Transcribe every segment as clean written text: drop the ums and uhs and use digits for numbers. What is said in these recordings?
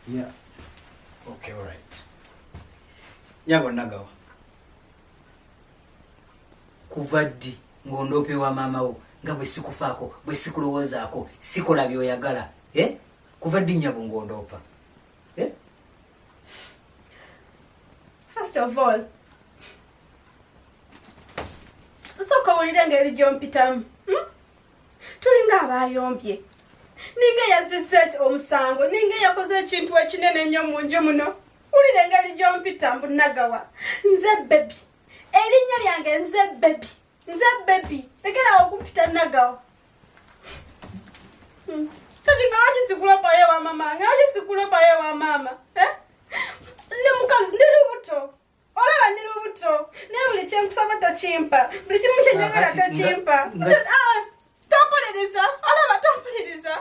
Yeah. Okay, all right. Nyabo nagawa. Kuva ddi ng'ondoopewa maama wo nga bwe sikufaako bwe sikulowoozaako sikola by'oyagala. Kuva ddi nnyabo ng'ondoopa? First of all, sooka owulire engeri gy'ompitamu. Tulinga abaayombye. Ninga yazizze omusango, ninga yakoze ekintu ekinene ennyo mu nju muno. Wulire engeri gy'ompita mbu Nagawa. Nze baby. Erinnya lyange nze baby. Nze baby. Lekera okumpita Nagawa. Kati nga lwaki sikulopa ye wa mama? Nga lwaki sikulopa ye wa mama? Ndi mukazi, ndi lubuto. Olaba ndi lubuto. Naye buli kyenkusaba tokimpa. Buli kimu kyenjagala tokimpa. Tompuliriza. Olaba tompuliriza.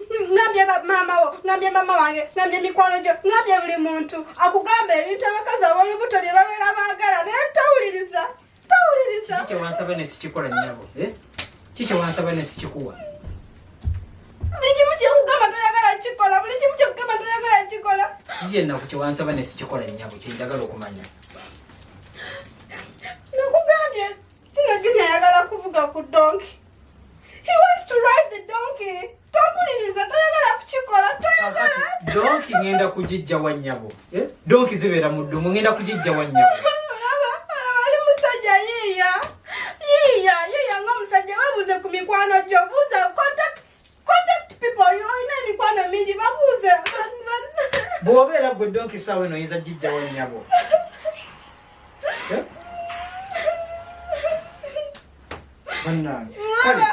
Ngambye mama wo, ngambye mama wange, ngambye mikwano gyo, ngambye buli muntu akugamba ebintu abakazi ab'olubuto bye babeera baagala naye towuliriza. Towuliriza. Kiki kyewansaba ne sikikola nnyabo? Kiki kyewansaba ne sikikuwa? Buli kimu kyekugamba toyagala kikola, buli kimu kyekugamba toyagala kikola. Kiki ennaku kyewansaba ne sikikola nnyabo kyenjagala okumanya? Nakugambye nga Junior ayagala kuvuga ku donkey. He wants to ride the donkey. Tompuliriza toyagala kukikola toyagala. Donkey ngenda kugijja wa nnyabo. Donkey zibeera mu ddumu ngenda kugijja wa nnyabo. Olaba ali musajja yiiya ng'omusajja weebuuze ku mikwano gyo buuza contact people olina emikwano mingi babuuze. Bw'obeera gwe donkey saawa eno oyinza gijja wa nnyabo. Kale.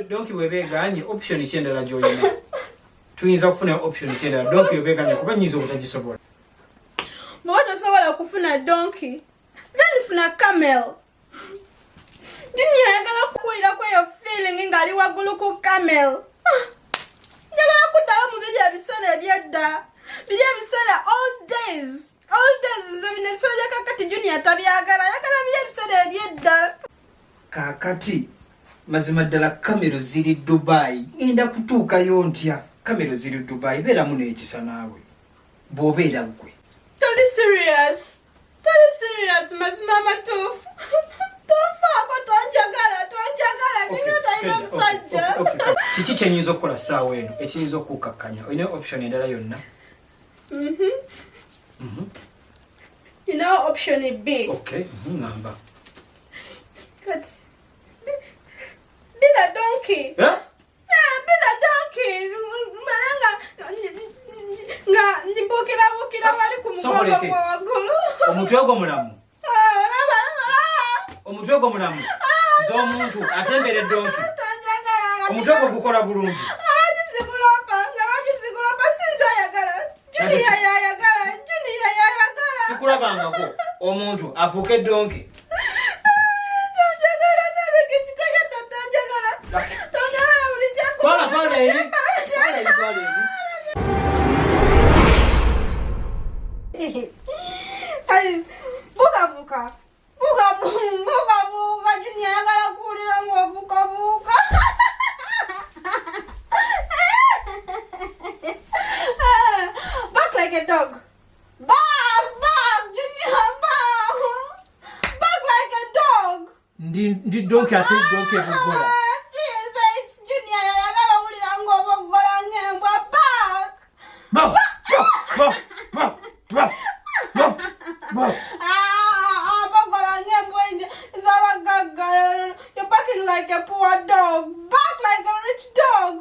Donkey webeeganye option kyendala gy'olina. Tuyinza kufuna option kyendala. Donkey webeeganye kuba nyiza obutagisobola. Bw'oba tosobola kufuna donkey, then funa camel. Junior ayagala kukuwulirako eyo feeling ng'ali waggulu ku camel. Njagala kuddayo mu biri ebiseera ebyedda. Biri ebiseera old days. Nze bino ebiseera bya kakati Junior tabyagala. Ayagala biri ebiseera ebyedda. Kaakati mazima ddala kamero ziri Dubai. Ngenda kutuukayo ntya? Kamero ziri Dubai. Beeramu n'ekisa naawe. Bw'obeera gwe. Toli serious, mazima amatuufu. Tonfaako tonjagala. Nina talina musajja. Kiki kyenyinza okukola ssaawa eno ekiyinza okukakkanya? Olina option endala yonna? You know option B. Okay, ngamba. Kati. Be the donkey. Yeah? Be the donkey. Nga ndibukira wali ku mugongo gwa waggulu. Omutwe gwo mulamu. Omutwe gwo mulamu. Z'omuntu atembere donkey. Omutwe gwo gukola bulungi. Lwaki zikulopa sinza ayagala. Junior yayagala. Sikulabangako omuntu afuuke donkey. Twala eri. Buka. Junior ayagala kuwulira ng'obuka. Bark like a dog. Bark, Junior, bark. Bark like a dog. Ndi donkey ate donkey bugola. It's Junior ayagala kuwulira ng'obugola ng'embwa. Bark. Bogola ng'embwa z'abagagga. You're barking like a poor dog. Bark like a rich dog.